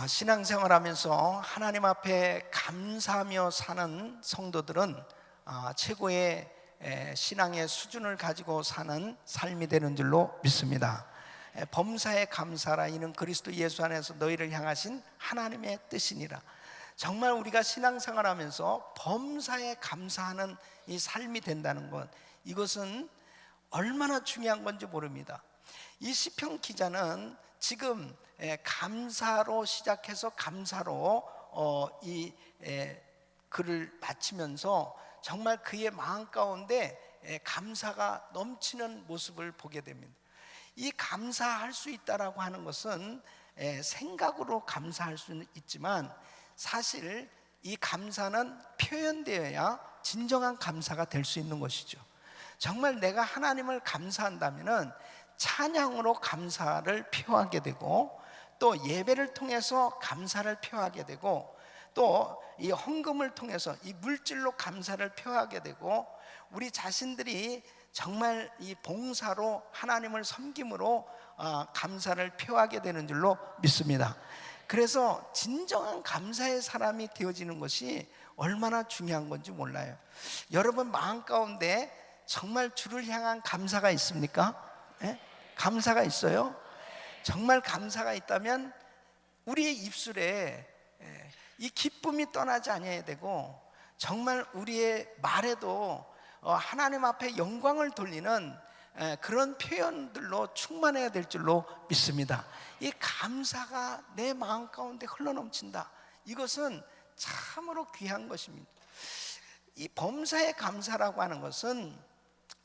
신앙생활하면서 하나님 앞에 감사하며 사는 성도들은 최고의 신앙의 수준을 가지고 사는 삶이 되는 줄로 믿습니다. 범사에 감사라, 이는 그리스도 예수 안에서 너희를 향하신 하나님의 뜻이니라. 정말 우리가 신앙생활하면서 범사에 감사하는 이 삶이 된다는 것, 이것은 얼마나 중요한 건지 모릅니다. 이 시편 기자는 지금 감사로 시작해서 감사로 이 글을 마치면서 정말 그의 마음 가운데 감사가 넘치는 모습을 보게 됩니다. 이 감사할 수 있다라고 하는 것은 생각으로 감사할 수는 있지만, 사실 이 감사는 표현되어야 진정한 감사가 될 수 있는 것이죠. 정말 내가 하나님을 감사한다면은 찬양으로 감사를 표하게 되고, 또 예배를 통해서 감사를 표하게 되고, 또 이 헌금을 통해서 이 물질로 감사를 표하게 되고, 우리 자신들이 정말 이 봉사로 하나님을 섬김으로 감사를 표하게 되는 줄로 믿습니다. 그래서 진정한 감사의 사람이 되어지는 것이 얼마나 중요한 건지 몰라요. 여러분 마음 가운데 정말 주를 향한 감사가 있습니까? 감사가 있어요? 정말 감사가 있다면 우리의 입술에 이 기쁨이 떠나지 아니어야 되고, 정말 우리의 말에도 하나님 앞에 영광을 돌리는 그런 표현들로 충만해야 될 줄로 믿습니다. 이 감사가 내 마음 가운데 흘러넘친다, 이것은 참으로 귀한 것입니다. 이 범사의 감사라고 하는 것은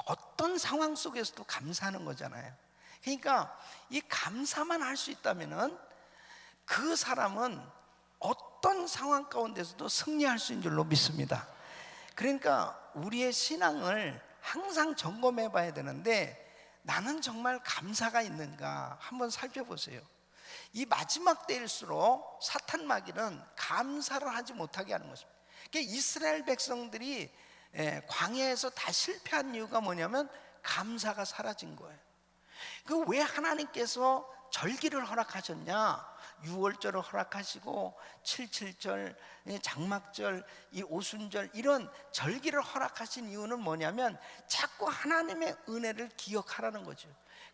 어떤 상황 속에서도 감사하는 거잖아요. 그러니까 이 감사만 할 수 있다면은 그 사람은 어떤 상황 가운데서도 승리할 수 있는 줄로 믿습니다. 그러니까 우리의 신앙을 항상 점검해 봐야 되는데, 나는 정말 감사가 있는가 한번 살펴보세요. 이 마지막 때일수록 사탄 마귀는 감사를 하지 못하게 하는 것입니다. 그러니까 이스라엘 백성들이 광야에서 다 실패한 이유가 뭐냐면 감사가 사라진 거예요. 그 왜 하나님께서 절기를 허락하셨냐? 유월절을 허락하시고 77절, 장막절, 이 오순절, 이런 절기를 허락하신 이유는 뭐냐면 자꾸 하나님의 은혜를 기억하라는 거죠.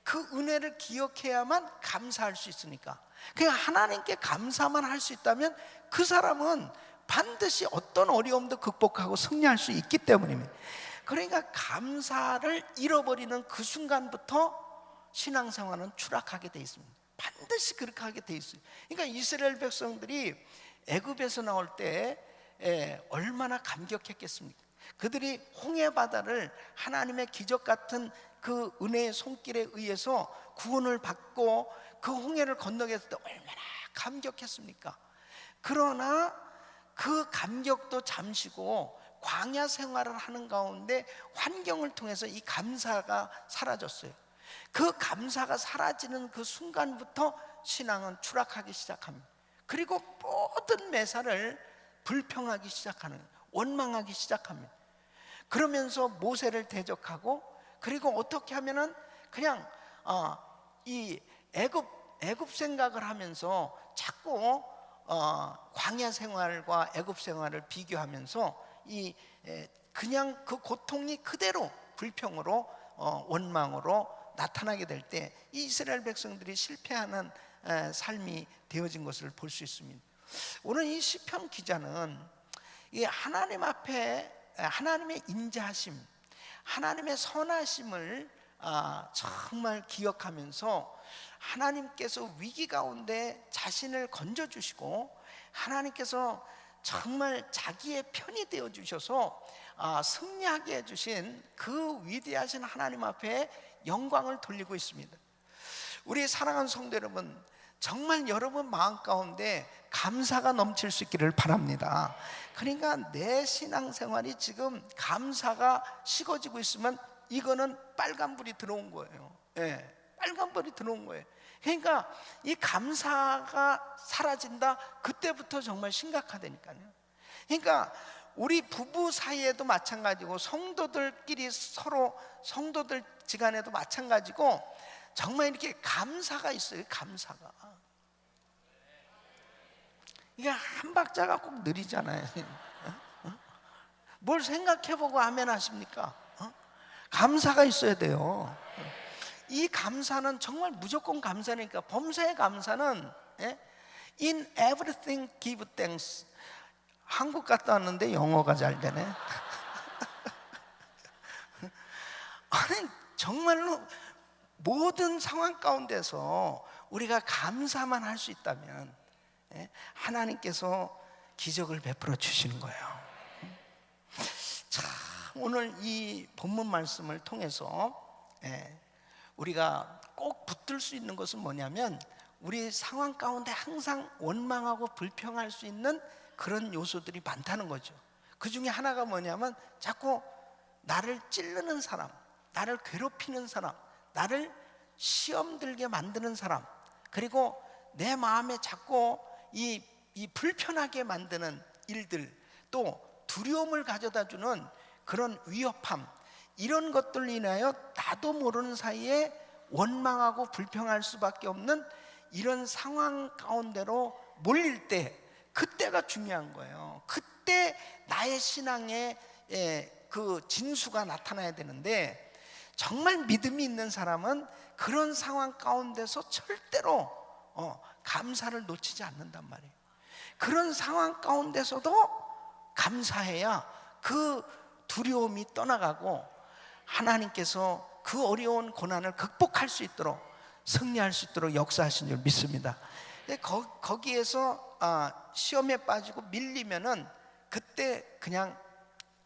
그 은혜를 기억해야만 감사할 수 있으니까. 그냥 하나님께 감사만 할 수 있다면 그 사람은 반드시 어떤 어려움도 극복하고 승리할 수 있기 때문입니다. 그러니까 감사를 잃어버리는 그 순간부터 신앙생활은 추락하게 돼 있습니다. 반드시 그렇게 하게 돼 있어요. 그러니까 이스라엘 백성들이 애굽에서 나올 때 얼마나 감격했겠습니까? 그들이 홍해 바다를 하나님의 기적 같은 그 은혜의 손길에 의해서 구원을 받고 그 홍해를 건너게 했을 때 얼마나 감격했습니까? 그러나 그 감격도 잠시고 광야 생활을 하는 가운데 환경을 통해서 이 감사가 사라졌어요. 그 감사가 사라지는 그 순간부터 신앙은 추락하기 시작합니다. 그리고 모든 매사를 불평하기 시작하는, 원망하기 시작합니다. 그러면서 모세를 대적하고, 그리고 어떻게 하면은 그냥 이 애굽 생각을 하면서 자꾸 광야 생활과 애굽 생활을 비교하면서 그냥 그 고통이 그대로 불평으로 원망으로 나타나게 될 때 이 이스라엘 백성들이 실패하는 삶이 되어진 것을 볼 수 있습니다. 오늘 이 시편 기자는 이 하나님 앞에 하나님의 인자하심, 하나님의 선하심을 정말 기억하면서 하나님께서 위기 가운데 자신을 건져주시고, 하나님께서 정말 자기의 편이 되어 주셔서 승리하게 해주신 그 위대하신 하나님 앞에 영광을 돌리고 있습니다. 우리 사랑하는 성도 여러분, 정말 여러분 마음 가운데 감사가 넘칠 수 있기를 바랍니다. 그러니까 내 신앙생활이 지금 감사가 식어지고 있으면 이거는 빨간불이 들어온 거예요. 빨간불이 들어온 거예요. 그러니까 이 감사가 사라진다, 그때부터 정말 심각하다니까요. 그러니까 우리 부부 사이에도 마찬가지고, 성도들끼리 서로 성도들 지간에도 마찬가지고, 정말 이렇게 감사가 있어요. 감사가 이게 한 박자가 꼭 느리잖아요. 뭘 생각해보고 아멘 하십니까? 감사가 있어야 돼요. 이 감사는 정말 무조건 감사니까, 범사의 감사는 In everything give thanks. 한국 갔다 왔는데 영어가 잘 되네. 아니 정말로 모든 상황 가운데서 우리가 감사만 할 수 있다면 하나님께서 기적을 베풀어 주시는 거예요. 자, 오늘 이 본문 말씀을 통해서 우리가 꼭 붙들 수 있는 것은 뭐냐면, 우리 상황 가운데 항상 원망하고 불평할 수 있는 그런 요소들이 많다는 거죠. 그 중에 하나가 뭐냐면, 자꾸 나를 찌르는 사람, 나를 괴롭히는 사람, 나를 시험 들게 만드는 사람, 그리고 내 마음에 자꾸 이 불편하게 만드는 일들, 또 두려움을 가져다 주는 그런 위협함, 이런 것들로 인하여 나도 모르는 사이에 원망하고 불평할 수밖에 없는 이런 상황 가운데로 몰릴 때, 그때가 중요한 거예요. 그때 나의 신앙의 그 진수가 나타나야 되는데, 정말 믿음이 있는 사람은 그런 상황 가운데서 절대로 감사를 놓치지 않는단 말이에요. 그런 상황 가운데서도 감사해야 그 두려움이 떠나가고 하나님께서 그 어려운 고난을 극복할 수 있도록, 승리할 수 있도록 역사하신 줄 믿습니다. 거기에서 시험에 빠지고 밀리면은 그때 그냥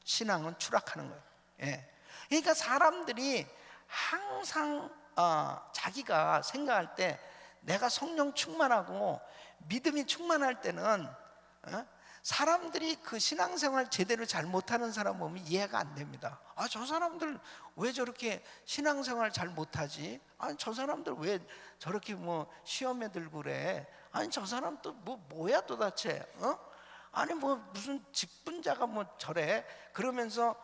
신앙은 추락하는 거예요. 그러니까 사람들이 항상 자기가 생각할 때, 내가 성령 충만하고 믿음이 충만할 때는 사람들이 그 신앙생활 제대로 잘 못하는 사람 보면 이해가 안 됩니다. 저 사람들 왜 저렇게 신앙생활 잘 못하지? 저 사람들 왜 저렇게 뭐 시험에 들고 그래? 저 사람 또 뭐야 도대체? 아니 뭐 무슨 직분자가 뭐 저래? 그러면서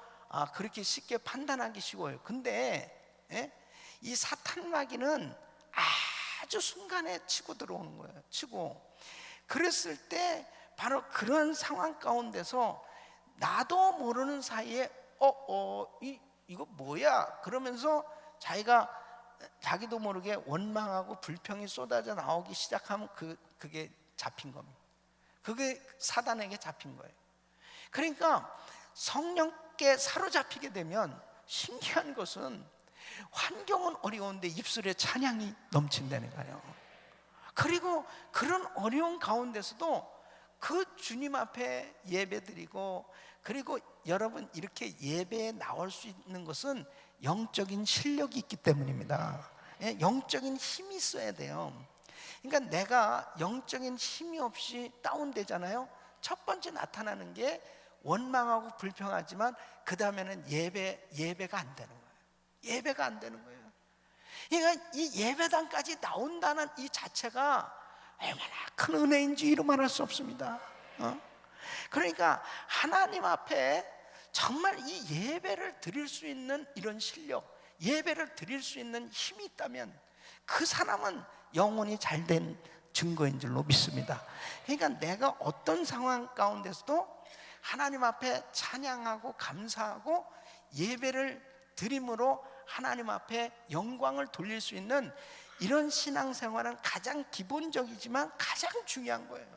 그렇게 쉽게 판단하기 쉬워요. 근데 이 사탄 마귀는 아주 순간에 치고 들어오는 거예요. 치고, 그랬을 때 바로 그런 상황 가운데서 나도 모르는 사이에 이거 뭐야? 그러면서 자기도 모르게 원망하고 불평이 쏟아져 나오기 시작하면 그게 잡힌 겁니다. 그게 사단에게 잡힌 거예요. 그러니까 성령께 사로잡히게 되면 신기한 것은, 환경은 어려운데 입술에 찬양이 넘친다는 거예요. 그리고 그런 어려운 가운데서도 그 주님 앞에 예배드리고, 그리고 여러분 이렇게 예배에 나올 수 있는 것은 영적인 실력이 있기 때문입니다. 영적인 힘이 있어야 돼요. 그러니까 내가 영적인 힘이 없이 다운되잖아요. 첫 번째 나타나는 게 원망하고 불평하지만 그 다음에는 예배가 안 되는 거예요. 예배가 안 되는 거예요. 그러니까 이 예배당까지 나온다는 이 자체가 얼마나 큰 은혜인지 이루 말할 수 없습니다. 그러니까 하나님 앞에 정말 이 예배를 드릴 수 있는 이런 실력, 예배를 드릴 수 있는 힘이 있다면 그 사람은 영혼이 잘된 증거인 줄로 믿습니다. 그러니까 내가 어떤 상황 가운데서도 하나님 앞에 찬양하고 감사하고 예배를 드림으로 하나님 앞에 영광을 돌릴 수 있는 이런 신앙생활은 가장 기본적이지만 가장 중요한 거예요.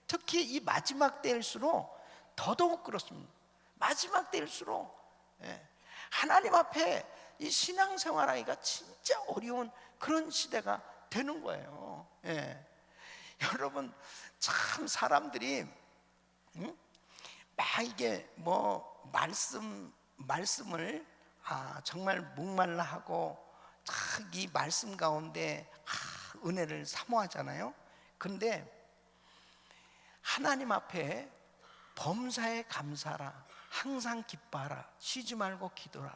특히 이 마지막 때일수록 더더욱 그렇습니다. 마지막 때일수록 하나님 앞에 이 신앙생활하기가 진짜 어려운 그런 시대가 되는 거예요. 여러분 참 사람들이 막 이게 뭐 말씀을 정말 목말라 하고 이 말씀 가운데 은혜를 사모하잖아요. 근데 하나님 앞에 범사에 감사라, 항상 기뻐하라, 쉬지 말고 기도하라,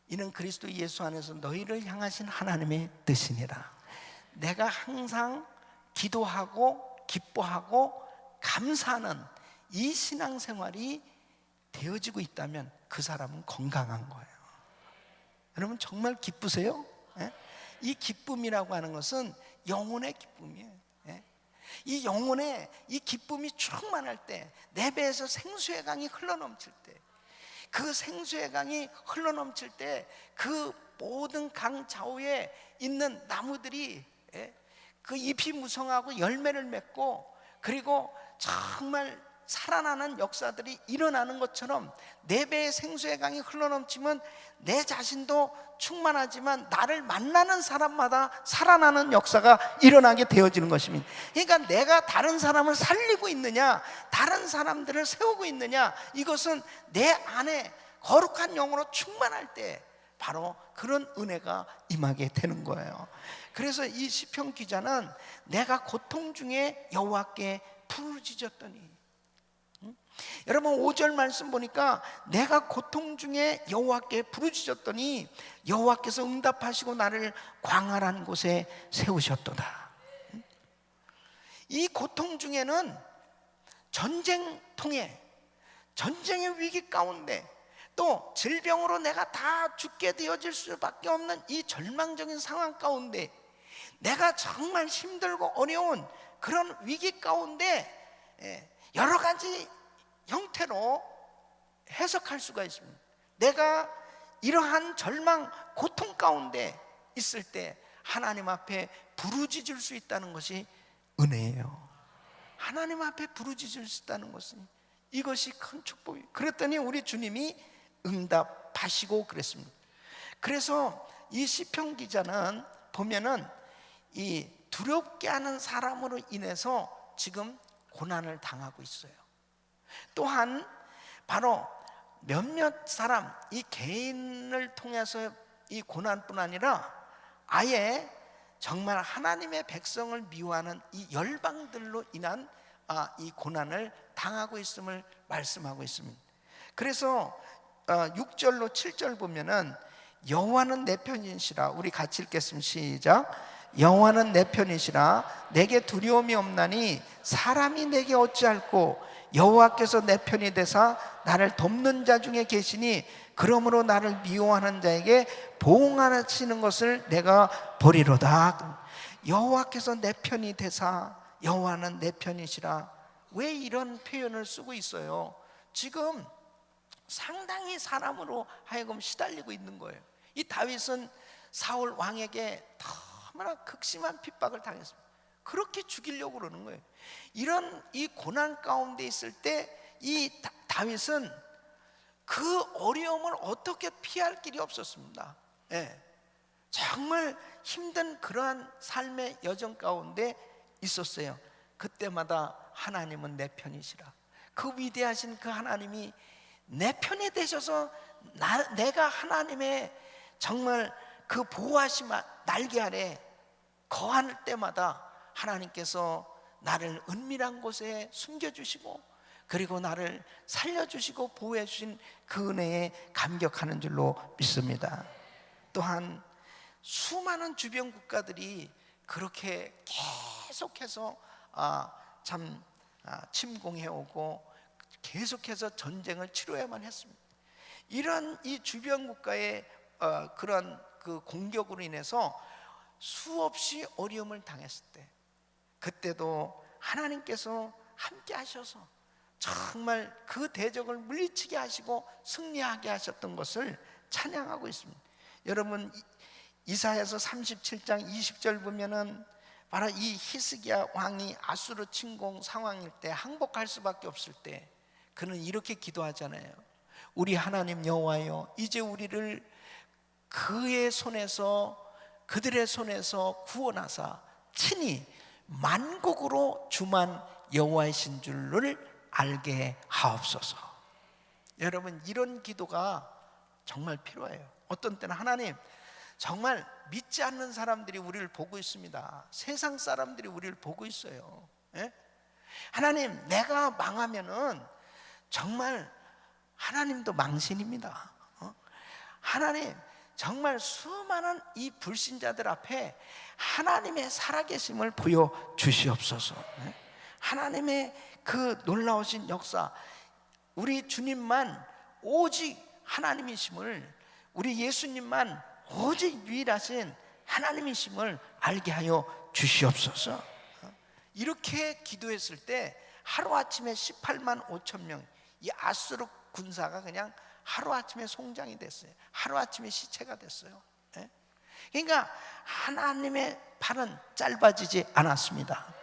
이는 그리스도 예수 안에서 너희를 향하신 하나님의 뜻이니라. 내가 항상 기도하고 기뻐하고 감사하는 이 신앙생활이 되어지고 있다면 그 사람은 건강한 거예요. 여러분 정말 기쁘세요? 이 기쁨이라고 하는 것은 영혼의 기쁨이에요. 이 영혼에 이 기쁨이 충만할 때, 내 배에서 생수의 강이 흘러넘칠 때, 그 생수의 강이 흘러넘칠 때 그 모든 강 좌우에 있는 나무들이 그 잎이 무성하고 열매를 맺고, 그리고 정말 살아나는 역사들이 일어나는 것처럼 내 배에 생수의 강이 흘러넘치면 내 자신도 충만하지만 나를 만나는 사람마다 살아나는 역사가 일어나게 되어지는 것입니다. 그러니까 내가 다른 사람을 살리고 있느냐, 다른 사람들을 세우고 있느냐, 이것은 내 안에 거룩한 영으로 충만할 때 바로 그런 은혜가 임하게 되는 거예요. 그래서 이 시편 기자는 내가 고통 중에 여호와께 부르짖었더니, 여러분 5절 말씀 보니까 내가 고통 중에 여호와께 부르짖었더니 여호와께서 응답하시고 나를 광활한 곳에 세우셨도다. 이 고통 중에는 전쟁통에, 전쟁의 위기 가운데, 또 질병으로 내가 다 죽게 되어질 수밖에 없는 이 절망적인 상황 가운데, 내가 정말 힘들고 어려운 그런 위기 가운데 여러 가지 형태로 해석할 수가 있습니다. 내가 이러한 절망, 고통 가운데 있을 때 하나님 앞에 부르짖을 수 있다는 것이 은혜예요. 하나님 앞에 부르짖을 수 있다는 것은 이것이 큰 축복이에요. 그랬더니 우리 주님이 응답하시고 그랬습니다. 그래서 이 시편 기자는 보면은 이 두렵게 하는 사람으로 인해서 지금 고난을 당하고 있어요. 또한 바로 몇몇 사람, 이 개인을 통해서 이 고난뿐 아니라 아예 정말 하나님의 백성을 미워하는 이 열방들로 인한 이 고난을 당하고 있음을 말씀하고 있습니다. 그래서 6절로 7절 보면은 여호와는 내 편이시라, 우리 같이 읽겠습니다. 시작. 여호와는 내 편이시라, 내게 두려움이 없나니 사람이 내게 어찌할꼬. 여호와께서 내 편이 되사 나를 돕는 자 중에 계시니 그러므로 나를 미워하는 자에게 보응하시는 것을 내가 보리로다. 여호와께서 내 편이 되사, 여호와는 내 편이시라. 왜 이런 표현을 쓰고 있어요? 지금 상당히 사람으로 하여금 시달리고 있는 거예요. 이 다윗은 사울 왕에게 너무나 극심한 핍박을 당했습니다. 그렇게 죽이려고 그러는 거예요. 이런 이 고난 가운데 있을 때 이 다윗은 그 어려움을 어떻게 피할 길이 없었습니다. 정말 힘든 그러한 삶의 여정 가운데 있었어요. 그때마다 하나님은 내 편이시라. 그 위대하신 그 하나님이 내 편이 되셔서 내가 하나님의 정말 그 보호하심 날개 아래 거할 때마다 하나님께서 나를 은밀한 곳에 숨겨주시고, 그리고 나를 살려주시고 보호해주신 그 은혜에 감격하는 줄로 믿습니다. 또한 수많은 주변 국가들이 그렇게 계속해서 침공해오고 계속해서 전쟁을 치러야만 했습니다. 이런 이 주변 국가의 그런 그 공격으로 인해서 수없이 어려움을 당했을 때, 그때도 하나님께서 함께 하셔서 정말 그 대적을 물리치게 하시고 승리하게 하셨던 것을 찬양하고 있습니다. 여러분 이사야서 37장 20절 보면은 바로 이 히스기야 왕이 아수르 침공 상황일 때, 항복할 수밖에 없을 때 그는 이렇게 기도하잖아요. 우리 하나님 여호와여, 이제 우리를 그의 손에서, 그들의 손에서 구원하사 친히 만국으로 주만 여호와이신 줄을 알게 하옵소서. 여러분 이런 기도가 정말 필요해요. 어떤 때는 하나님, 정말 믿지 않는 사람들이 우리를 보고 있습니다. 세상 사람들이 우리를 보고 있어요. 하나님, 내가 망하면은 정말 하나님도 망신입니다. 하나님, 정말 수많은 이 불신자들 앞에 하나님의 살아계심을 보여주시옵소서. 하나님의 그 놀라우신 역사, 우리 주님만 오직 하나님이심을, 우리 예수님만 오직 유일하신 하나님이심을 알게 하여 주시옵소서. 이렇게 기도했을 때 하루아침에 18만 5천 명, 이 아수르 군사가 그냥 하루아침에 송장이 됐어요. 하루아침에 시체가 됐어요. 예? 그러니까 하나님의 팔은 짧아지지 않았습니다.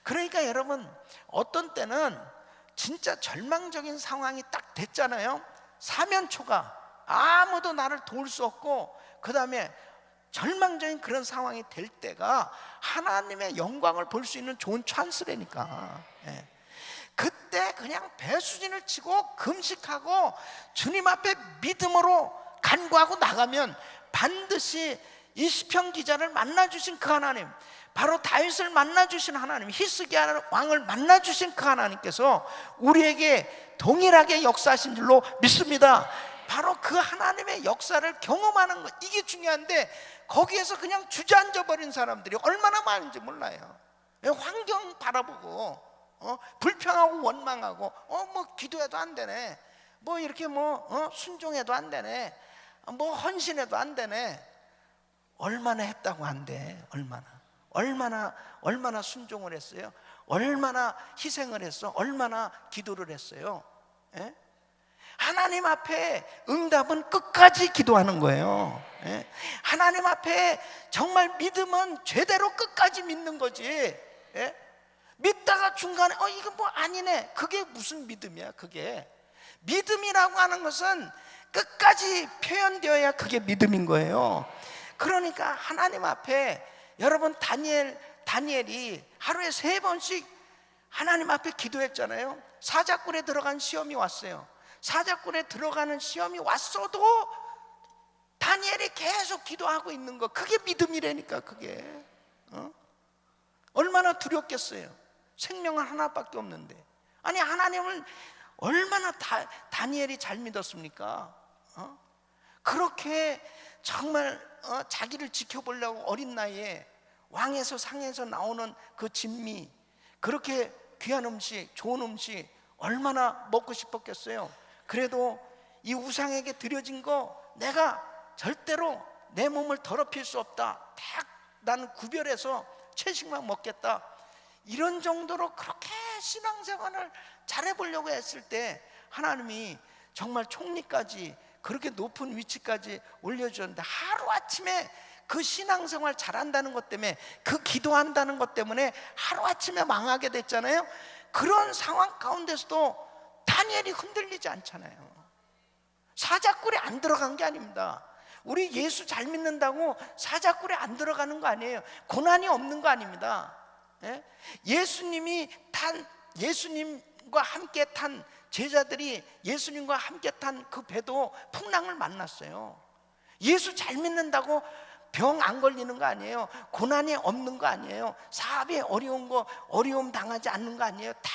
그러니까 여러분, 어떤 때는 진짜 절망적인 상황이 딱 됐잖아요. 사면초가 아무도 나를 도울 수 없고, 그 다음에 절망적인 그런 상황이 될 때가 하나님의 영광을 볼 수 있는 좋은 찬스라니까. 예. 그때 그냥 배수진을 치고 금식하고 주님 앞에 믿음으로 간구하고 나가면 반드시 이 시편 기자를 만나주신 그 하나님, 바로 다윗을 만나주신 하나님, 히스기야 왕을 만나주신 그 하나님께서 우리에게 동일하게 역사하신 줄로 믿습니다. 바로 그 하나님의 역사를 경험하는 것, 이게 중요한데 거기에서 그냥 주저앉아 버린 사람들이 얼마나 많은지 몰라요. 환경 바라보고 불평하고 원망하고 뭐 기도해도 안 되네, 뭐 이렇게 순종해도 안 되네, 뭐 헌신해도 안 되네. 얼마나 했다고 안 돼? 얼마나 순종을 했어요? 얼마나 희생을 했어? 얼마나 기도를 했어요? 예? 하나님 앞에 응답은 끝까지 기도하는 거예요. 예? 하나님 앞에 정말 믿음은 제대로 끝까지 믿는 거지. 예? 믿다가 중간에 이거 뭐 아니네, 그게 무슨 믿음이야? 그게 믿음이라고 하는 것은 끝까지 표현되어야 그게 믿음인 거예요. 그러니까 하나님 앞에, 여러분, 다니엘이 하루에 3번씩 하나님 앞에 기도했잖아요. 사자굴에 들어간 시험이 왔어요. 사자굴에 들어가는 시험이 왔어도 다니엘이 계속 기도하고 있는 거, 그게 믿음이라니까. 그게 얼마나 두렵겠어요. 생명은 하나밖에 없는데. 아니, 하나님을 얼마나 다니엘이 잘 믿었습니까? 그렇게 정말 자기를 지켜보려고 어린 나이에 왕에서 상에서 나오는 그 진미, 그렇게 귀한 음식, 좋은 음식 얼마나 먹고 싶었겠어요. 그래도 이 우상에게 드려진 거 내가 절대로 내 몸을 더럽힐 수 없다, 딱 나는 구별해서 채식만 먹겠다, 이런 정도로 그렇게 신앙생활을 잘해보려고 했을 때 하나님이 정말 총리까지, 그렇게 높은 위치까지 올려주셨는데, 하루아침에 그 신앙생활 잘한다는 것 때문에, 그 기도한다는 것 때문에 하루아침에 망하게 됐잖아요. 그런 상황 가운데서도 다니엘이 흔들리지 않잖아요. 사자굴에 안 들어간 게 아닙니다. 우리 예수 잘 믿는다고 사자굴에 안 들어가는 거 아니에요. 고난이 없는 거 아닙니다. 예? 예수님과 함께 탄 제자들이 예수님과 함께 탄 그 배도 풍랑을 만났어요. 예수 잘 믿는다고 병 안 걸리는 거 아니에요. 고난이 없는 거 아니에요. 사업에 어려움 당하지 않는 거 아니에요. 다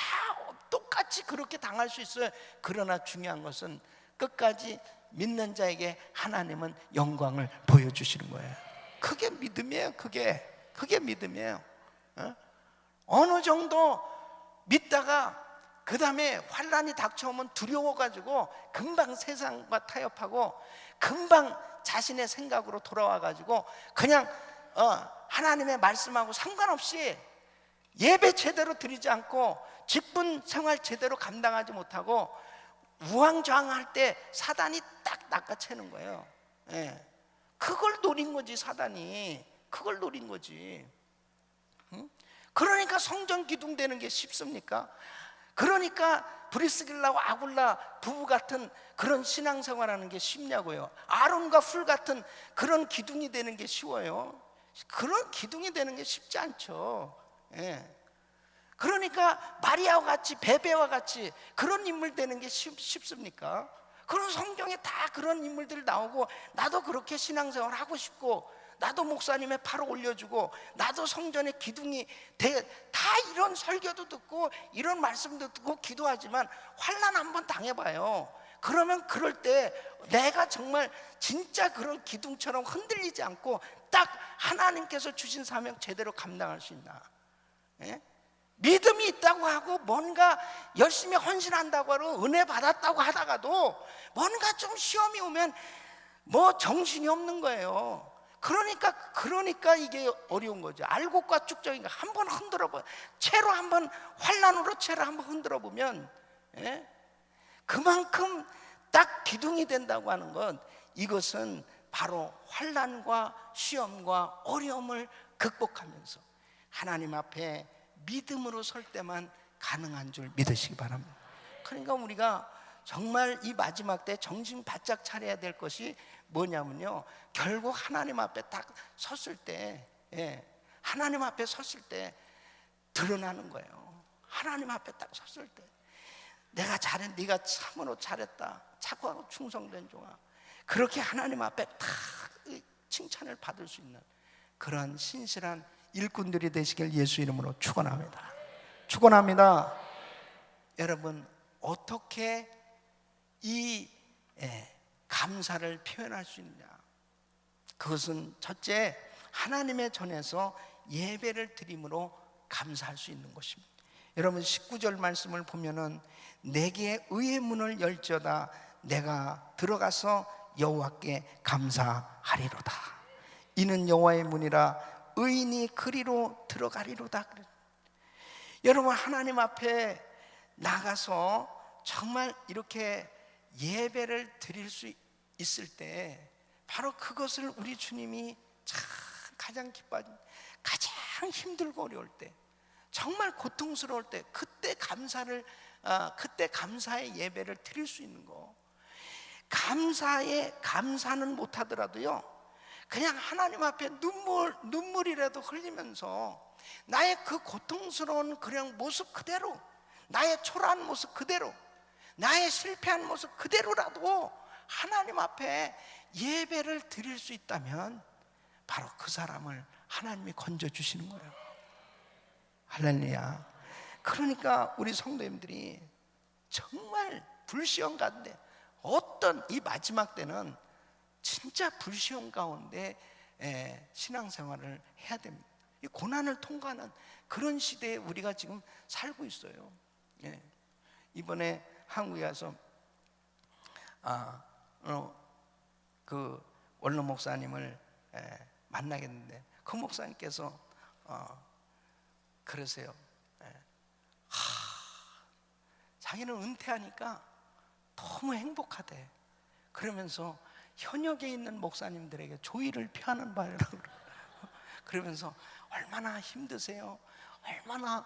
똑같이 그렇게 당할 수 있어요. 그러나 중요한 것은 끝까지 믿는 자에게 하나님은 영광을 보여주시는 거예요. 그게 믿음이에요. 그게 믿음이에요. 어느 정도 믿다가 그 다음에 환란이 닥쳐오면 두려워가지고 금방 세상과 타협하고 금방 자신의 생각으로 돌아와가지고 그냥 하나님의 말씀하고 상관없이 예배 제대로 드리지 않고 직분 생활 제대로 감당하지 못하고 우왕좌왕할 때 사단이 딱 낚아채는 거예요. 예. 그걸 노린 거지, 사단이. 그걸 노린 거지. 그러니까 성전 기둥되는 게 쉽습니까? 그러니까 브리스길라와 아굴라 부부 같은 그런 신앙생활하는 게 쉽냐고요. 아론과 훌 같은 그런 기둥이 되는 게 쉬워요. 그런 기둥이 되는 게 쉽지 않죠. 예. 그러니까 마리아와 같이, 베베와 같이 그런 인물 되는 게 쉽습니까? 그런 성경에 다 그런 인물들 나오고, 나도 그렇게 신앙생활 하고 싶고, 나도 목사님의 팔을 올려주고, 나도 성전의 기둥이 다 이런 설교도 듣고 이런 말씀도 듣고 기도하지만 환난 한번 당해봐요. 그러면 그럴 때 내가 정말 진짜 그런 기둥처럼 흔들리지 않고 딱 하나님께서 주신 사명 제대로 감당할 수 있나? 예? 믿음이 있다고 하고 뭔가 열심히 헌신한다고 하고 은혜 받았다고 하다가도 뭔가 좀 시험이 오면 뭐 정신이 없는 거예요. 그러니까 이게 어려운 거죠. 알곡과 쭉정이가 한번 흔들어 보, 채로 한번 환란으로 채로 한번 흔들어 보면, 예? 그만큼 딱 기둥이 된다고 하는 것, 이것은 바로 환란과 시험과 어려움을 극복하면서 하나님 앞에 믿음으로 설 때만 가능한 줄 믿으시기 바랍니다. 그러니까 우리가 정말 이 마지막 때 정신 바짝 차려야 될 것이 뭐냐면요, 결국 하나님 앞에 딱 섰을 때, 하나님 앞에 섰을 때 드러나는 거예요. 하나님 앞에 딱 섰을 때 내가 네가 참으로 잘했다, 착하고 충성된 종아, 그렇게 하나님 앞에 딱 칭찬을 받을 수 있는 그런 신실한 일꾼들이 되시길 예수 이름으로 축원합니다. 축원합니다. 여러분, 어떻게 이 감사를 표현할 수 있느냐? 그것은 첫째, 하나님의 전에서 예배를 드림으로 감사할 수 있는 것입니다. 여러분, 19절 말씀을 보면은 내게 의의 문을 열지어다 내가 들어가서 여호와께 감사하리로다. 이는 여호와의 문이라 의인이 그리로 들어가리로다. 여러분, 하나님 앞에 나가서 정말 이렇게 예배를 드릴 수 있을 때 바로 그것을 우리 주님이 참 가장 기뻐하는, 가장 힘들고 어려울 때, 정말 고통스러울 때, 그때 감사의 예배를 드릴 수 있는 거. 감사는 못하더라도요, 그냥 하나님 앞에 눈물이라도 흘리면서 나의 그 고통스러운 그냥 모습 그대로, 나의 초라한 모습 그대로, 나의 실패한 모습 그대로라도 하나님 앞에 예배를 드릴 수 있다면 바로 그 사람을 하나님이 건져주시는 거예요. 할렐루야. 그러니까 우리 성도님들이 정말 불시험 가운데, 어떤 이 마지막 때는 진짜 불시험 가운데 신앙생활을 해야 됩니다. 이 고난을 통과하는 그런 시대에 우리가 지금 살고 있어요. 이번에 한국에 와서 그 원로 목사님을 만나게 됐는데, 그 목사님께서 그러세요. 자기는 은퇴하니까 너무 행복하대. 그러면서 현역에 있는 목사님들에게 조의를 표하는 바라고 그러면서 얼마나 힘드세요, 얼마나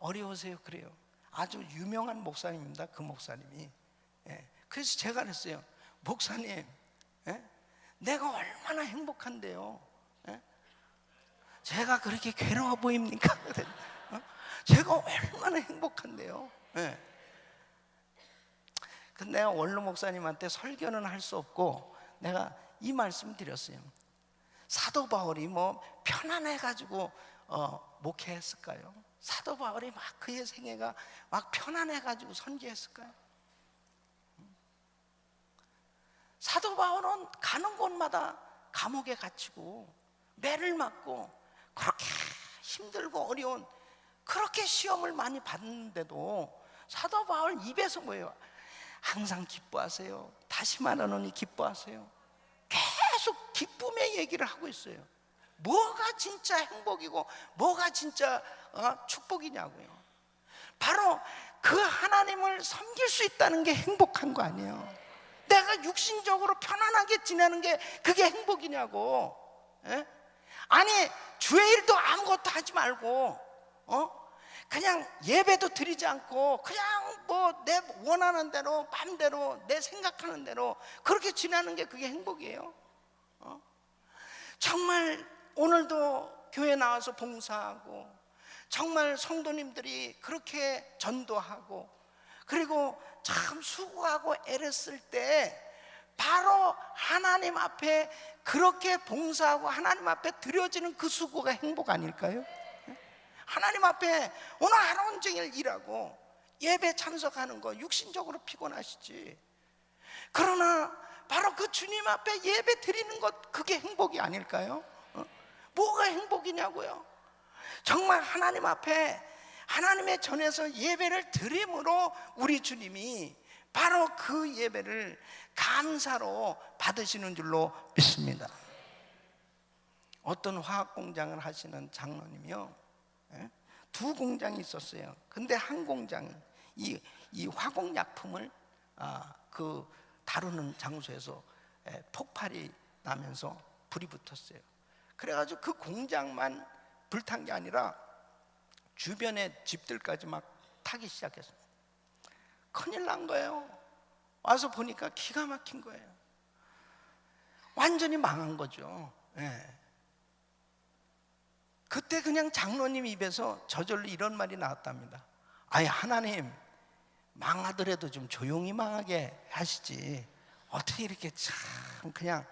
어려우세요 그래요. 아주 유명한 목사님입니다, 그 목사님이. 그래서 제가 그랬어요. 목사님, 내가 얼마나 행복한데요, 제가 그렇게 괴로워 보입니까? 제가 얼마나 행복한데요. 근데 내가 원로 목사님한테 설교는 할 수 없고 내가 이 말씀 드렸어요. 사도 바울이 뭐 편안해가지고 목회했을까요? 사도 바울이 막 그의 생애가 막 편안해가지고 선교했을까요? 사도 바울은 가는 곳마다 감옥에 갇히고 매를 맞고 그렇게 힘들고 어려운, 그렇게 시험을 많이 받는데도 사도 바울 입에서 뭐예요? 항상 기뻐하세요, 다시 말하노니 기뻐하세요. 계속 기쁨의 얘기를 하고 있어요. 뭐가 진짜 행복이고 뭐가 진짜 축복이냐고요. 바로 그 하나님을 섬길 수 있다는 게 행복한 거 아니에요. 내가 육신적으로 편안하게 지내는 게 그게 행복이냐고. 아니, 주의 일도 아무것도 하지 말고 그냥 예배도 드리지 않고 그냥 뭐 내 원하는 대로 마음대로 내 생각하는 대로 그렇게 지내는 게 그게 행복이에요? 정말 오늘도 교회 나와서 봉사하고, 정말 성도님들이 그렇게 전도하고, 그리고 참 수고하고 애를 쓸 때 바로 하나님 앞에 그렇게 봉사하고 하나님 앞에 드려지는 그 수고가 행복 아닐까요? 하나님 앞에 오늘 하루 온종일 일하고 예배 참석하는 거 육신적으로 피곤하시지. 그러나 바로 그 주님 앞에 예배 드리는 것, 그게 행복이 아닐까요? 뭐가 행복이냐고요? 정말 하나님 앞에 하나님의 전에서 예배를 드림으로 우리 주님이 바로 그 예배를 감사로 받으시는 줄로 믿습니다. 어떤 화학 공장을 하시는 장로님이요, 예? 두 공장이 있었어요. 근데 한 공장, 이 화공약품을 그 다루는 장소에서 폭발이 나면서 불이 붙었어요. 그래가지고 그 공장만 불탄 게 아니라 주변의 집들까지 막 타기 시작했어요. 큰일 난 거예요. 와서 보니까 기가 막힌 거예요. 완전히 망한 거죠. 예. 그때 그냥 장로님 입에서 저절로 이런 말이 나왔답니다. 아예 하나님, 망하더라도 좀 조용히 망하게 하시지, 어떻게 이렇게 참 그냥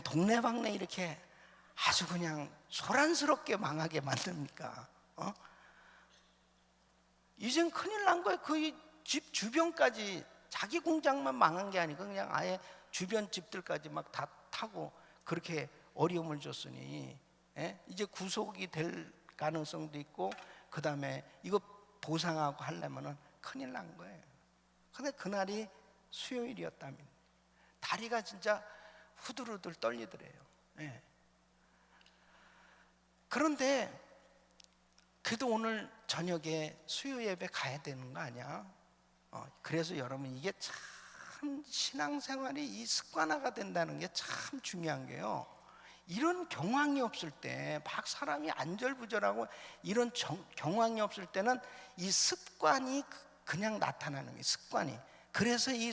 동네방네 이렇게 아주 그냥 소란스럽게 망하게 만듭니까? 이젠 큰일 난 거예요. 그 집 주변까지, 자기 공장만 망한 게 아니고 그냥 아예 주변 집들까지 막 다 타고 그렇게 어려움을 줬으니, 이제 구속이 될 가능성도 있고, 그 다음에 이거 보상하고 하려면은 큰일 난 거예요. 근데 그날이 수요일이었답니다. 다리가 진짜 후들후들 떨리더래요. 예. 그런데 그래도 오늘 저녁에 수요 예배 가야 되는 거 아니야? 그래서 여러분, 이게 참 신앙생활이 이 습관화가 된다는 게 참 중요한 게요, 이런 경황이 없을 때, 막 사람이 안절부절하고 이런 경황이 없을 때는 이 습관이 그냥 나타나는 거예요. 습관이. 그래서 이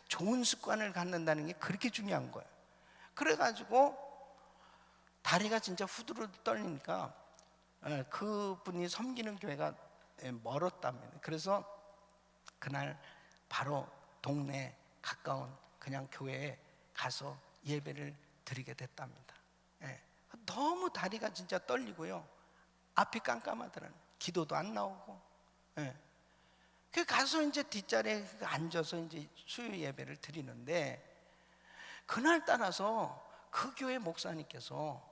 좋은 습관을 갖는다는 게 그렇게 중요한 거예요. 그래가지고 다리가 진짜 후두르 떨리니까 그분이 섬기는 교회가 멀었답니다. 그래서 그날 바로 동네 가까운 그냥 교회에 가서 예배를 드리게 됐답니다. 너무 다리가 진짜 떨리고요, 앞이 깜깜하더라고요. 기도도 안 나오고. 그 가서 이제 뒷자리에 앉아서 이제 수요 예배를 드리는데, 그날 따라서 그 교회 목사님께서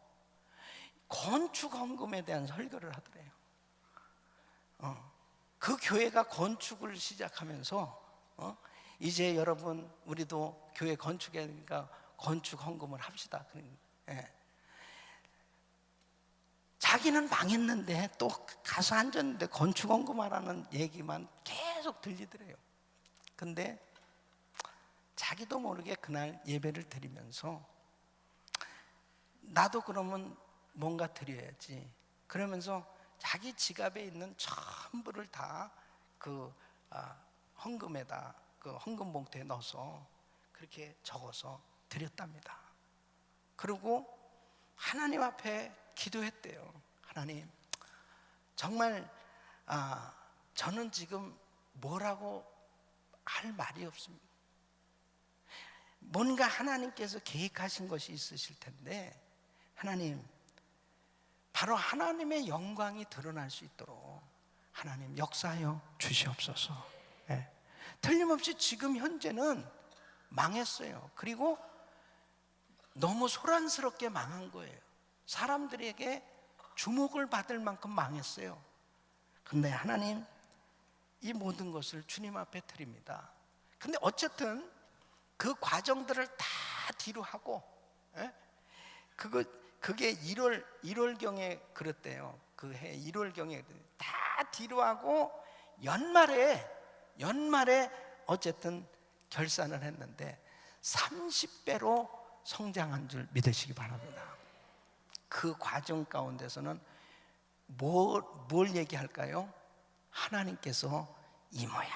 건축 헌금에 대한 설교를 하더래요. 그 교회가 건축을 시작하면서 이제 여러분, 우리도 교회 건축이니까 건축 헌금을 합시다. 자기는 망했는데 또 가서 앉았는데 건축 헌금하라는 얘기만 계속 들리더래요. 근데 자기도 모르게 그날 예배를 드리면서 나도 그러면 뭔가 드려야지, 그러면서 자기 지갑에 있는 전부를 다 그 헌금에다, 그 헌금 봉투에 넣어서 그렇게 적어서 드렸답니다. 그리고 하나님 앞에 기도했대요. 하나님, 정말 저는 지금 뭐라고 할 말이 없습니다. 뭔가 하나님께서 계획하신 것이 있으실 텐데, 하나님, 바로 하나님의 영광이 드러날 수 있도록 하나님 역사하여 주시옵소서. 틀림없이 지금 현재는 망했어요. 그리고 너무 소란스럽게 망한 거예요. 사람들에게 주목을 받을 만큼 망했어요. 근데 하나님, 이 모든 것을 주님 앞에 드립니다. 근데 어쨌든 그 과정들을 다 뒤로 하고, 그게 1월경에 그랬대요. 그 해 1월경에 다 뒤로 하고 연말에 어쨌든 결산을 했는데 30배로 성장한 줄 믿으시기 바랍니다. 그 과정 가운데서는 뭘 얘기할까요? 하나님께서 이 모양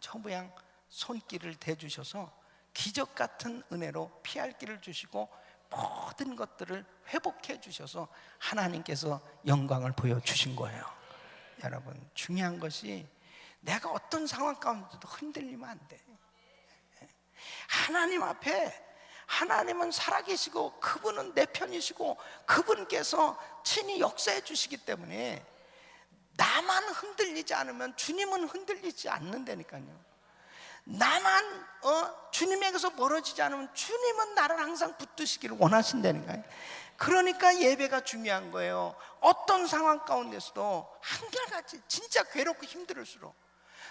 저 모양 손길을 대주셔서 기적 같은 은혜로 피할 길을 주시고 모든 것들을 회복해 주셔서 하나님께서 영광을 보여주신 거예요. 여러분, 중요한 것이 내가 어떤 상황 가운데도 흔들리면 안 돼. 하나님 앞에, 하나님은 살아계시고 그분은 내 편이시고 그분께서 친히 역사해 주시기 때문에 나만 흔들리지 않으면 주님은 흔들리지 않는다니까요. 나만 주님에게서 멀어지지 않으면 주님은 나를 항상 붙드시기를 원하신다니까요. 그러니까 예배가 중요한 거예요. 어떤 상황 가운데서도 한결같이 진짜 괴롭고 힘들을수록,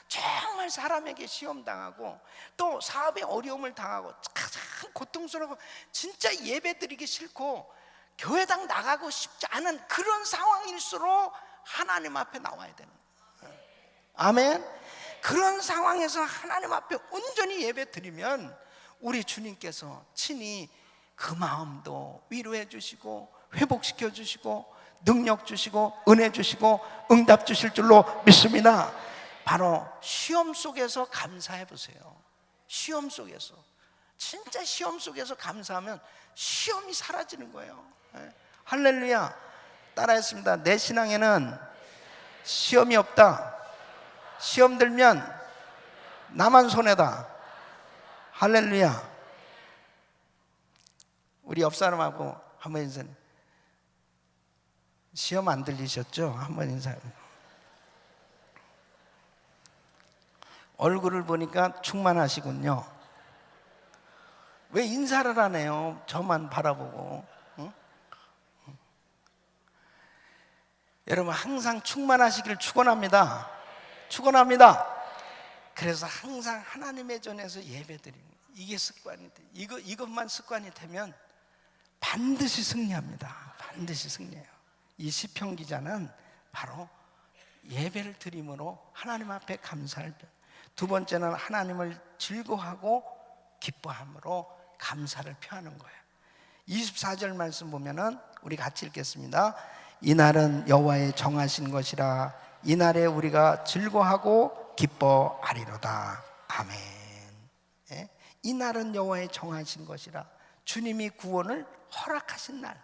정말 사람에게 시험당하고 또 사업에 어려움을 당하고 가장 고통스러워 진짜 예배 드리기 싫고 교회당 나가고 싶지 않은 그런 상황일수록 하나님 앞에 나와야 되는 거예요. 아멘. 그런 상황에서 하나님 앞에 온전히 예배 드리면 우리 주님께서 친히 그 마음도 위로해 주시고 회복시켜 주시고 능력 주시고 은혜 주시고 응답 주실 줄로 믿습니다. 바로 시험 속에서 감사해 보세요. 시험 속에서, 진짜 시험 속에서 감사하면 시험이 사라지는 거예요. 할렐루야. 따라했습니다. 내 신앙에는 시험이 없다. 시험 들면 나만 손해다. 할렐루야. 우리 옆 사람하고 한번 인사. 시험 안 들리셨죠? 한번 인사. 얼굴을 보니까 충만하시군요. 왜 인사를 안 해요? 저만 바라보고. 응? 여러분 항상 충만하시길 축원합니다. 축원합니다. 그래서 항상 하나님의 전에서 예배드리는 이게 습관이 돼. 이것만 습관이 되면 반드시 승리합니다. 반드시 승리해요. 이 시편 기자는 바로 예배를 드림으로 하나님 앞에 감사를 표. 두 번째는 하나님을 즐거워하고 기뻐함으로 감사를 표하는 거예요. 24절 말씀 보면은 우리 같이 읽겠습니다. 이날은 여호와의 정하신 것이라 이날에 우리가 즐거워하고 기뻐하리로다. 아멘. 예? 이날은 여호와의 정하신 것이라, 주님이 구원을 허락하신 날,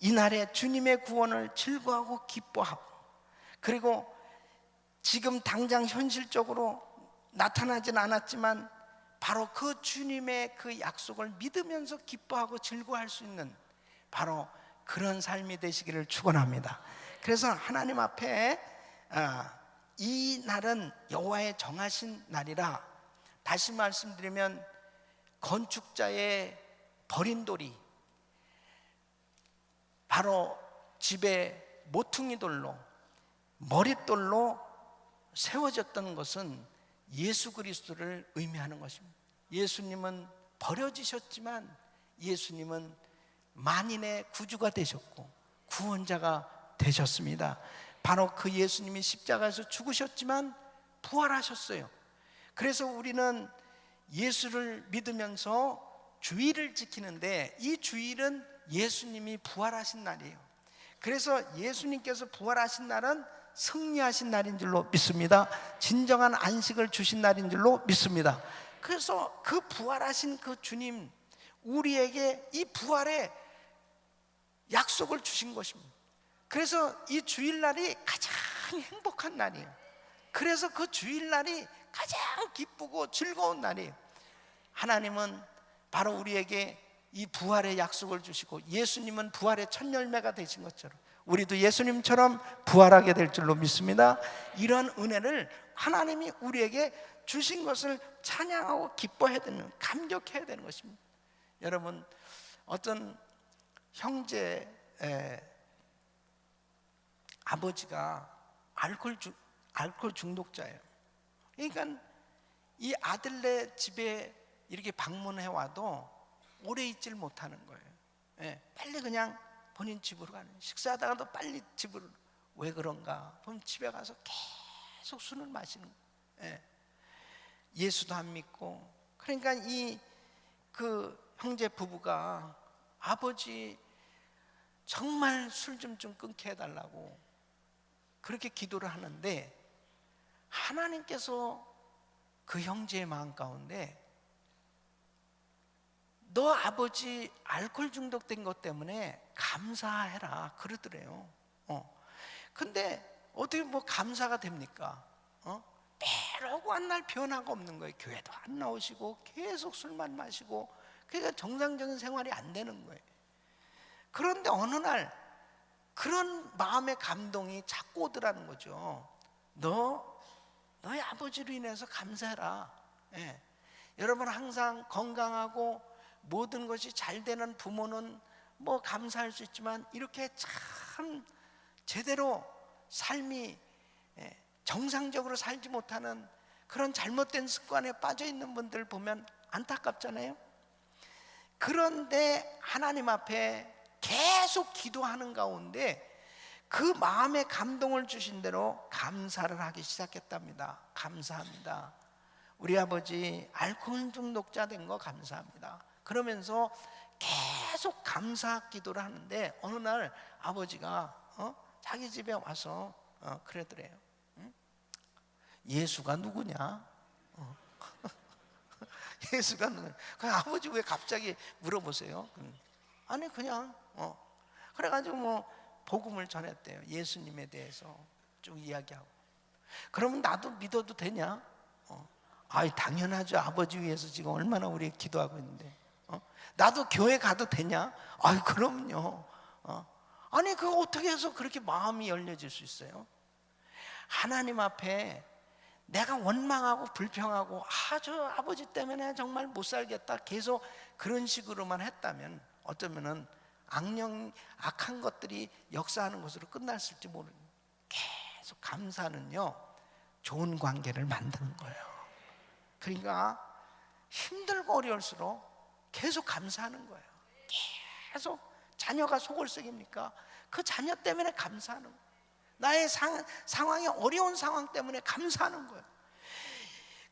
이날에 주님의 구원을 즐거워하고 기뻐하고, 그리고 지금 당장 현실적으로 나타나진 않았지만 바로 그 주님의 그 약속을 믿으면서 기뻐하고 즐거워할 수 있는 바로 그런 삶이 되시기를 축원합니다. 그래서 하나님 앞에 이 날은 여호와의 정하신 날이라, 다시 말씀드리면 건축자의 버린 돌이 바로 집에 모퉁이 돌로 머릿돌로 세워졌던 것은 예수 그리스도를 의미하는 것입니다. 예수님은 버려지셨지만 예수님은 만인의 구주가 되셨고 구원자가 되셨습니다. 바로 그 예수님이 십자가에서 죽으셨지만 부활하셨어요. 그래서 우리는 예수를 믿으면서 주일을 지키는데 이 주일은 예수님이 부활하신 날이에요. 그래서 예수님께서 부활하신 날은 승리하신 날인 줄로 믿습니다. 진정한 안식을 주신 날인 줄로 믿습니다. 그래서 그 부활하신 그 주님, 우리에게 이 부활의 약속을 주신 것입니다. 그래서 이 주일날이 가장 행복한 날이에요. 그래서 그 주일날이 가장 기쁘고 즐거운 날이에요. 하나님은 바로 우리에게 이 부활의 약속을 주시고 예수님은 부활의 첫 열매가 되신 것처럼 우리도 예수님처럼 부활하게 될 줄로 믿습니다. 이런 은혜를 하나님이 우리에게 주신 것을 찬양하고 기뻐해야 되는, 감격해야 되는 것입니다. 여러분, 어떤 형제 아버지가 알코올 중독자예요. 그러니까 이 아들네 집에 이렇게 방문해 와도 오래 있질 못하는 거예요. 빨리 그냥 본인 집으로 가는, 식사하다가도 빨리 집으로. 왜 그런가? 그럼 집에 가서 계속 술을 마시는 거예요. 예수도 안 믿고. 그러니까 그 형제 부부가 아버지 정말 술 좀 끊게 해달라고 그렇게 기도를 하는데 하나님께서 그 형제의 마음 가운데 너 아버지 알코올 중독된 것 때문에 감사해라 그러더래요. 근데 어떻게 뭐 감사가 됩니까? 매일 오고 한 날 변화가 없는 거예요. 교회도 안 나오시고 계속 술만 마시고, 그러니까 정상적인 생활이 안 되는 거예요. 그런데 어느 날 그런 마음의 감동이 자꾸 오더라는 거죠. 너의 아버지로 인해서 감사해라. 여러분 항상 건강하고 모든 것이 잘 되는 부모는 뭐 감사할 수 있지만 이렇게 참 제대로 삶이 정상적으로 살지 못하는 그런 잘못된 습관에 빠져 있는 분들 보면 안타깝잖아요. 그런데 하나님 앞에 계속 기도하는 가운데 그 마음에 감동을 주신 대로 감사를 하기 시작했답니다. 감사합니다. 우리 아버지 알코올 중독자 된 거 감사합니다. 그러면서 계속 감사 기도를 하는데 어느 날 아버지가 자기 집에 와서 그러더래요. 응? 예수가 누구냐? 예수가 누구냐? 아버지 왜 갑자기 물어보세요? 아니 그냥 그래가지고 뭐 복음을 전했대요. 예수님에 대해서 쭉 이야기하고. 그러면 나도 믿어도 되냐? 아이 당연하죠. 아버지 위해서 지금 얼마나 우리 기도하고 있는데. 나도 교회 가도 되냐? 아이 그럼요. 아니 그거 어떻게 해서 그렇게 마음이 열려질 수 있어요? 하나님 앞에 내가 원망하고 불평하고 저 아버지 때문에 정말 못 살겠다 계속 그런 식으로만 했다면 어쩌면은 악한 것들이 역사하는 것으로 끝났을지 모르는. 계속 감사는요 좋은 관계를 만드는 거예요. 그러니까 힘들고 어려울수록 계속 감사하는 거예요. 계속 자녀가 속을 썩입니까? 그 자녀 때문에 감사하는 거예요. 나의 상황이 어려운 상황 때문에 감사하는 거예요.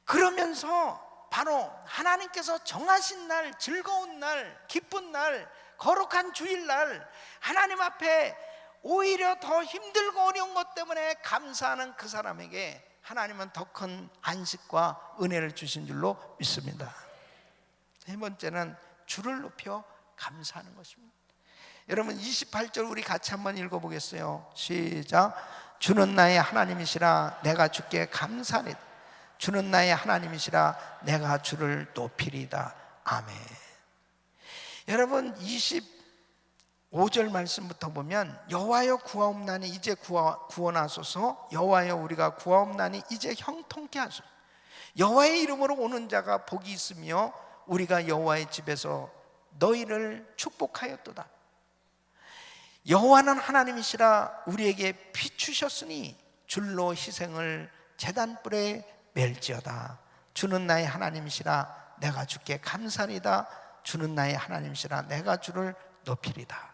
그러면서 바로 하나님께서 정하신 날, 즐거운 날, 기쁜 날, 거룩한 주일날 하나님 앞에 오히려 더 힘들고 어려운 것 때문에 감사하는 그 사람에게 하나님은 더 큰 안식과 은혜를 주신 줄로 믿습니다. 세 번째는 주를 높여 감사하는 것입니다. 여러분 28절 우리 같이 한번 읽어보겠어요. 시작. 주는 나의 하나님이시라 내가 주께 감사하리. 주는 나의 하나님이시라 내가 주를 높이리다. 아멘. 여러분 25절 말씀부터 보면 여호와여 구하옵나니 이제 구원하소서. 여호와여 우리가 구하옵나니 이제 형통케 하소서. 여호와의 이름으로 오는 자가 복이 있으며 우리가 여호와의 집에서 너희를 축복하였도다. 여호와는 하나님이시라 우리에게 비추셨으니 줄로 희생을 제단불에 멜지어다. 주는 나의 하나님이시라 내가 주께 감사리다. 주는 나의 하나님이시라 내가 주를 높이리다.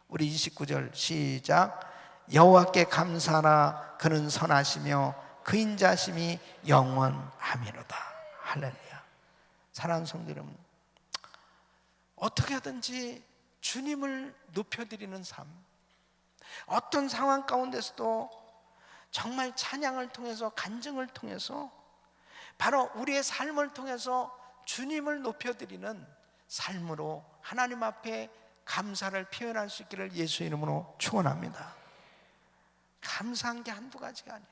우리 29절 시작. 여호와께 감사하라. 그는 선하시며 그 인자심이 영원하미로다. 할렐루야. 사랑하는 성도 여러분, 어떻게 하든지 주님을 높여드리는 삶, 어떤 상황 가운데서도 정말 찬양을 통해서 간증을 통해서 바로 우리의 삶을 통해서 주님을 높여드리는 삶으로 하나님 앞에 감사를 표현할 수 있기를 예수 이름으로 축원합니다. 감사한 게 한두 가지가 아니에요.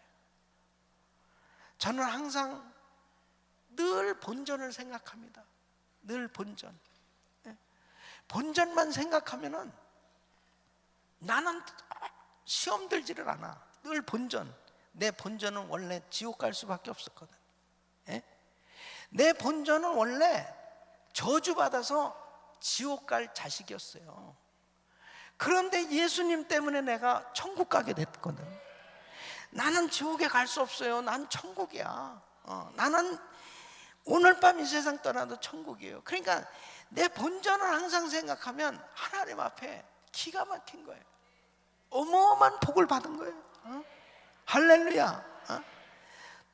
저는 항상 늘 본전을 생각합니다. 늘 본전. 본전만 생각하면은 나는 시험 들지를 않아. 늘 본전. 내 본전은 원래 지옥 갈 수밖에 없었거든. 내 본전은 원래 저주받아서 지옥 갈 자식이었어요. 그런데 예수님 때문에 내가 천국 가게 됐거든. 나는 지옥에 갈 수 없어요. 난 천국이야. 나는 오늘 밤 이 세상 떠나도 천국이에요. 그러니까 내 본전을 항상 생각하면 하나님 앞에 기가 막힌 거예요. 어마어마한 복을 받은 거예요. 할렐루야.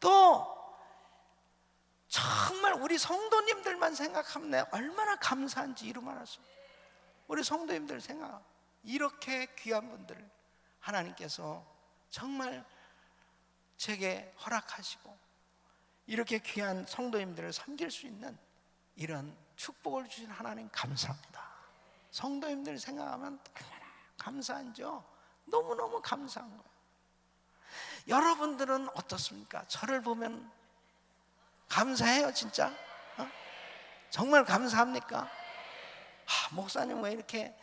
또 정말 우리 성도님들만 생각하면 내가 얼마나 감사한지 이루 말할 수 없어요. 우리 성도님들 생각, 이렇게 귀한 분들을 하나님께서 정말 제게 허락하시고 이렇게 귀한 성도님들을 섬길 수 있는 이런 축복을 주신 하나님 감사합니다. 성도님들 생각하면 얼마나 감사한지요. 너무너무 감사한 거예요. 여러분들은 어떻습니까? 저를 보면 감사해요 진짜? 정말 감사합니까? 목사님 왜 이렇게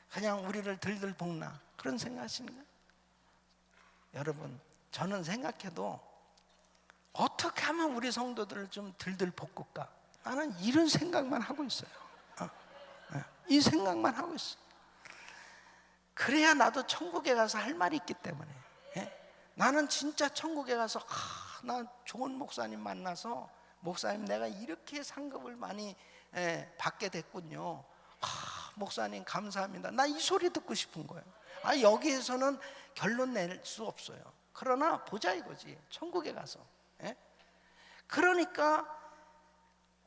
그냥 우리를 들들 볶나 그런 생각하시는 거예요? 여러분 저는 생각해도 어떻게 하면 우리 성도들을 좀 들들 볶을까? 나는 이런 생각만 하고 있어요. 이 생각만 하고 있어. 그래야 나도 천국에 가서 할 말이 있기 때문에. 나는 진짜 천국에 가서 나 좋은 목사님 만나서 목사님 내가 이렇게 상급을 많이 받게 됐군요. 목사님 감사합니다. 나 이 소리 듣고 싶은 거예요. 여기에서는 결론 낼 수 없어요. 그러나 보자 이거지, 천국에 가서. 예? 그러니까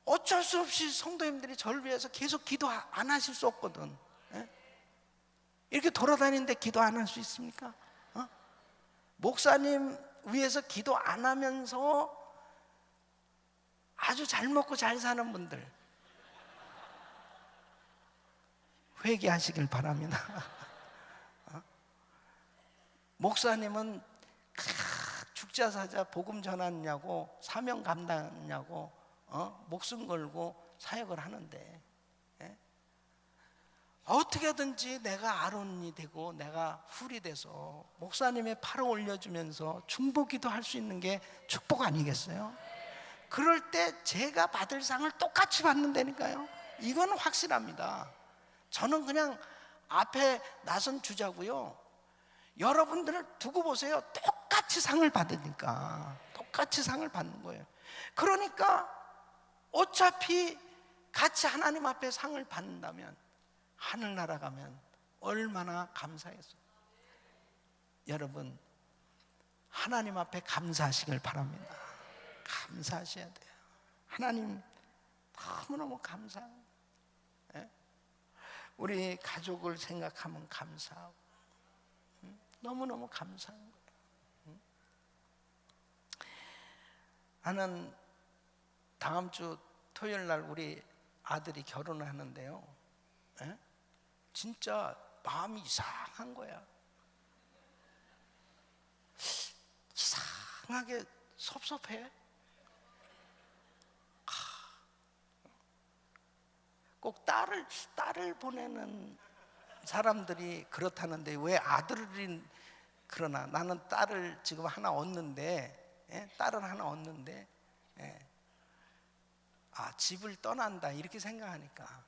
어쩔 수 없이 성도님들이 저를 위해서 계속 기도 안 하실 수 없거든. 예? 이렇게 돌아다니는데 기도 안 할 수 있습니까? 목사님 위해서 기도 안 하면서 아주 잘 먹고 잘 사는 분들 회개하시길 바랍니다. 목사님은 죽자 사자 복음 전하느냐고, 사명 감당하느냐고 목숨 걸고 사역을 하는데, 예? 어떻게든지 내가 아론이 되고 내가 훌이 돼서 목사님의 팔을 올려주면서 중보기도 할 수 있는 게 축복 아니겠어요? 그럴 때 제가 받을 상을 똑같이 받는다니까요. 이건 확실합니다. 저는 그냥 앞에 나선 주자고요. 여러분들을 두고 보세요. 똑같이 상을 받으니까, 똑같이 상을 받는 거예요. 그러니까 어차피 같이 하나님 앞에 상을 받는다면 하늘나라 가면 얼마나 감사했어요. 여러분, 하나님 앞에 감사하시길 바랍니다. 감사하셔야 돼요. 하나님 너무너무 감사해요. 예? 우리 가족을 생각하면 감사하고, 너무너무 감사한 거예요. 나는 다음 주 토요일 날 우리 아들이 결혼을 하는데요, 예? 진짜 마음이 이상한 거야. 이상하게 섭섭해. 꼭 딸을 보내는 사람들이 그렇다는데 왜 아들이 그러나, 나는 딸을 지금 하나 얻는데, 예? 딸을 하나 얻는데, 예? 집을 떠난다 이렇게 생각하니까,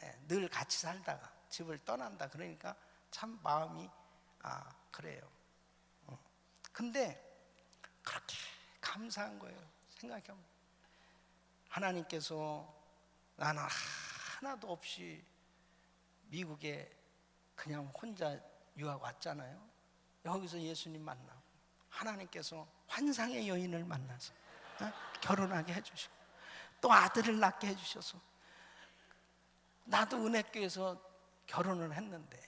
예? 늘 같이 살다가 집을 떠난다 그러니까 참 마음이 그래요. 근데 그렇게 감사한 거예요. 생각해보면 하나님께서 나는 하나도 없이 미국에 그냥 혼자 유학 왔잖아요. 여기서 예수님 만나고 하나님께서 환상의 여인을 만나서 결혼하게 해주시고 또 아들을 낳게 해주셔서, 나도 은혜교회에서 결혼을 했는데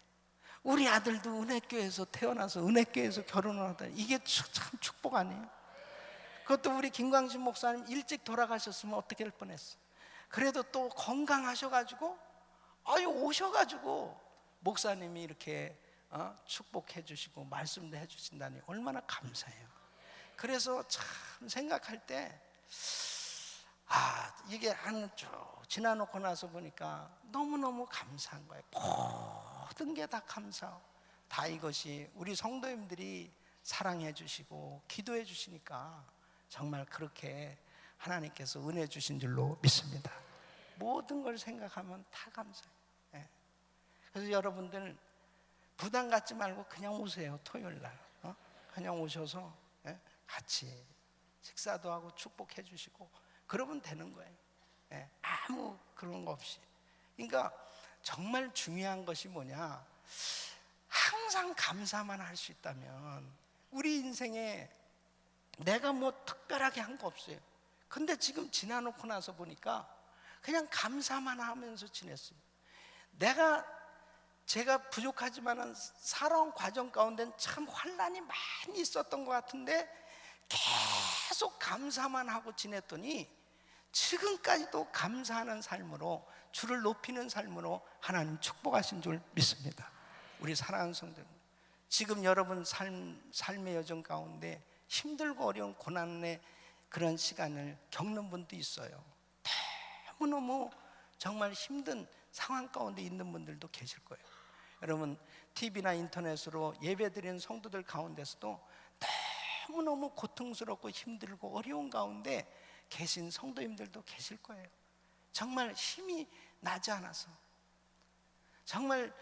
우리 아들도 은혜교회에서 태어나서 은혜교회에서 결혼을 하다, 이게 참 축복 아니에요? 그것도 우리 김광진 목사님 일찍 돌아가셨으면 어떻게 할 뻔했어. 그래도 또 건강하셔가지고 오셔가지고 목사님이 이렇게 축복해 주시고 말씀도 해 주신다니 얼마나 감사해요. 그래서 참 생각할 때 이게 한 쭉 지나놓고 나서 보니까 너무너무 감사한 거예요. 모든 게 다 감사하고, 다 이것이 우리 성도님들이 사랑해 주시고 기도해 주시니까 정말 그렇게 하나님께서 은혜 주신 줄로 믿습니다. 모든 걸 생각하면 다 감사해요. 예. 그래서 여러분들 부담 갖지 말고 그냥 오세요. 토요일 날 그냥 오셔서, 예? 같이 식사도 하고 축복해 주시고 그러면 되는 거예요. 예. 아무 그런 거 없이. 그러니까 정말 중요한 것이 뭐냐, 항상 감사만 할 수 있다면 우리 인생에 내가 뭐 특별하게 한 거 없어요. 근데 지금 지나놓고 나서 보니까 그냥 감사만 하면서 지냈어요. 제가 부족하지만은 살아온 과정 가운데는 참 환난이 많이 있었던 것 같은데 계속 감사만 하고 지냈더니 지금까지도 감사하는 삶으로, 주를 높이는 삶으로 하나님 축복하신 줄 믿습니다. 우리 사랑하는 성도들, 지금 여러분 삶의 여정 가운데 힘들고 어려운 고난의 그런 시간을 겪는 분도 있어요. 너무너무 정말 힘든 상황 가운데 있는 분들도 계실 거예요. 여러분, TV나 인터넷으로 예배드리는 성도들 가운데서도 너무너무 고통스럽고 힘들고 어려운 가운데 계신 성도님들도 계실 거예요. 정말 힘이 나지 않아서, 정말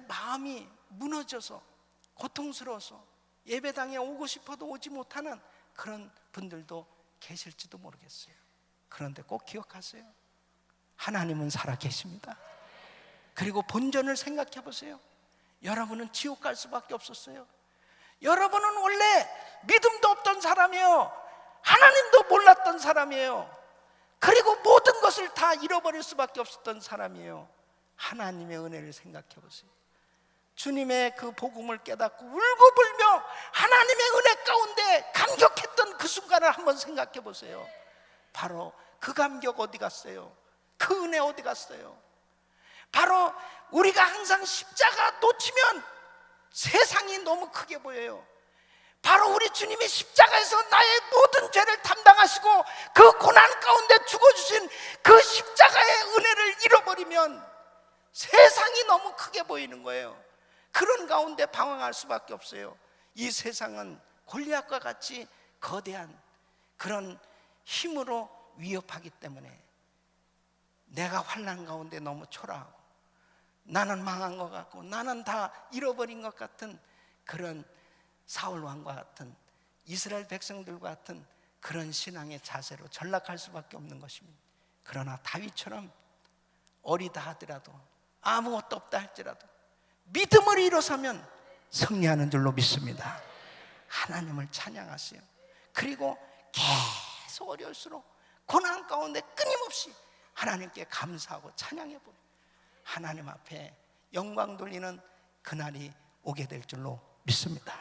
마음이 무너져서 고통스러워서 예배당에 오고 싶어도 오지 못하는 그런 분들도 계실지도 모르겠어요. 그런데 꼭 기억하세요. 하나님은 살아 계십니다. 그리고 본전을 생각해 보세요. 여러분은 지옥 갈 수밖에 없었어요. 여러분은 원래 믿음도 없던 사람이에요. 하나님도 몰랐던 사람이에요. 그리고 모든 것을 다 잃어버릴 수밖에 없었던 사람이에요. 하나님의 은혜를 생각해 보세요. 주님의 그 복음을 깨닫고 울고불며 하나님의 은혜 가운데 감격했던 그 순간을 한번 생각해 보세요. 바로 그 감격 어디 갔어요? 그 은혜 어디 갔어요? 바로 우리가 항상 십자가 놓치면 세상이 너무 크게 보여요. 바로 우리 주님이 십자가에서 나의 모든 죄를 담당하시고 그 고난 가운데 죽어주신 그 십자가의 은혜를 잃어버리면 세상이 너무 크게 보이는 거예요. 그런 가운데 방황할 수밖에 없어요. 이 세상은 골리앗과 같이 거대한 그런 힘으로 위협하기 때문에 내가 환난 가운데 너무 초라하고 나는 망한 것 같고 나는 다 잃어버린 것 같은 그런 사울 왕과 같은 이스라엘 백성들과 같은 그런 신앙의 자세로 전락할 수밖에 없는 것입니다. 그러나 다윗처럼 어리다 하더라도 아무것도 없다 할지라도 믿음을 일어서면 승리하는 줄로 믿습니다. 하나님을 찬양하세요. 그리고 계속 어려울수록 고난 가운데 끊임없이 하나님께 감사하고 찬양해 보면 하나님 앞에 영광 돌리는 그날이 오게 될 줄로 믿습니다.